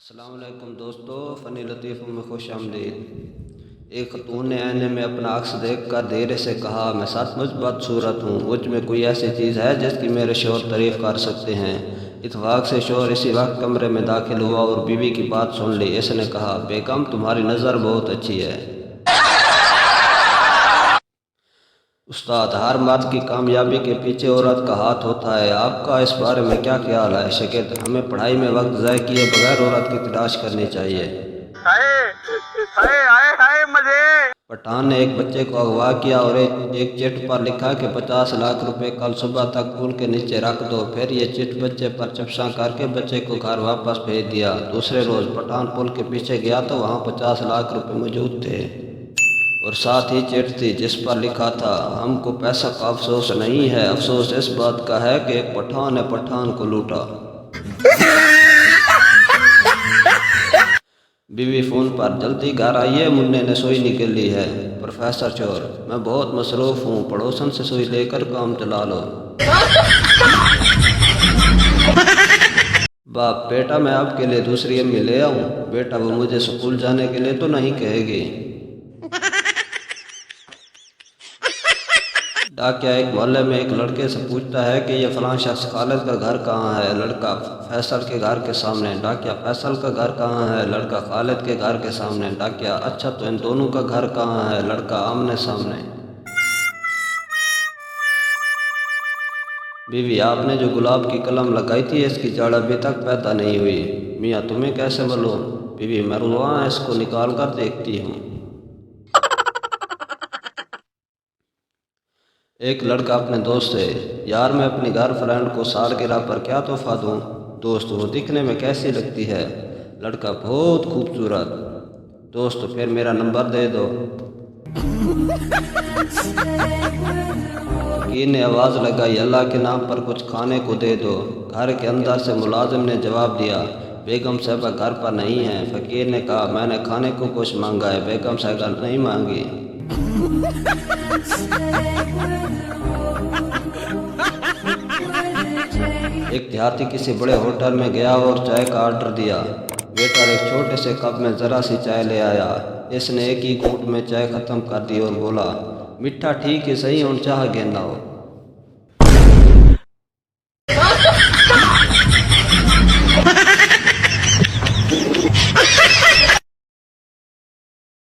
السلام علیکم دوستو، فنی لطیفوں میں خوش آمدید۔ ایک خاتون نے آئینے میں اپنا عکس دیکھ کر دھیرے سے کہا، میں سچ مچ بدصورت ہوں، مجھ میں کوئی ایسی چیز ہے جس کی میرے شوہر تعریف کر سکتے ہیں۔ اتفاق سے شوہر اسی وقت کمرے میں داخل ہوا اور بیوی کی بات سن لی۔ اس نے کہا، بیگم تمہاری نظر بہت اچھی ہے۔ استاد، ہر مرد کی کامیابی کے پیچھے عورت کا ہاتھ ہوتا ہے، آپ کا اس بارے میں کیا خیال ہے؟ شاگرد، ہمیں پڑھائی میں وقت ضائع کیے بغیر عورت کی تلاش کرنی چاہیے۔ پٹھان نے ایک بچے کو اغوا کیا اور ایک چٹ پر لکھا کہ 50 لاکھ روپے کل صبح تک پل کے نیچے رکھ دو۔ پھر یہ چٹ بچے پر چپساں کر کے بچے کو گھر واپس بھیج دیا۔ دوسرے روز پٹھان پل کے پیچھے گیا تو وہاں 50 لاکھ روپے موجود تھے اور ساتھ ہی چٹ تھی جس پر لکھا تھا، ہم کو پیسہ کا افسوس نہیں ہے، افسوس اس بات کا ہے کہ ایک پٹھان نے پٹھان کو لوٹا۔ بیوی فون پر، جلدی گھر آئیے، منّے نے سوئی نکل لی ہے۔ پروفیسر چور، میں بہت مصروف ہوں، پڑوسن سے سوئی لے کر کام چلا لو۔ باپ، بیٹا میں آپ کے لیے دوسری امی لے آؤں؟ بیٹا، وہ مجھے سکول جانے کے لیے تو نہیں کہے گی۔ ڈاکیا ایک محلے میں ایک لڑکے سے پوچھتا ہے کہ یہ فلاں شخص خالد کا گھر کہاں ہے؟ لڑکا، فیصل کے گھر کے سامنے۔ ڈاکیا، فیصل کا گھر کہاں ہے؟ لڑکا، خالد کے گھر کے سامنے۔ ڈاکیا، اچھا تو ان دونوں کا گھر کہاں ہے؟ لڑکا، آمنے سامنے۔ بیوی، آپ نے جو گلاب کی کلم لگائی تھی اس کی جڑ ابھی تک پیدا نہیں ہوئی۔ میاں، تمہیں کیسے معلوم؟ بیوی، میں روزانہ اس کو نکال کر دیکھتی ہوں۔ ایک لڑکا اپنے دوست سے، یار میں اپنی گرل فرینڈ کو سالگرہ پر کیا تحفہ دوں؟ دوست، وہ دکھنے میں کیسی لگتی ہے؟ لڑکا، بہت خوبصورت۔ دوست، پھر میرا نمبر دے دو۔ فقیر نے آواز لگائی، اللہ کے نام پر کچھ کھانے کو دے دو۔ گھر کے اندر سے ملازم نے جواب دیا، بیگم صاحبہ گھر پر نہیں ہیں۔ فقیر نے کہا، میں نے کھانے کو کچھ مانگا ہے، بیگم صاحبہ نہیں مانگی۔ ایک دیہاتی کسی بڑے ہوٹل میں گیا اور چائے کا آرڈر دیا۔ ویٹر ایک چھوٹے سے کپ میں ذرا سی چائے لے آیا۔ اس نے ایک ہی گھونٹ میں چائے ختم کر دی اور بولا، میٹھا ٹھیک ہے صحیح، اور چاہ گے نہ ہو۔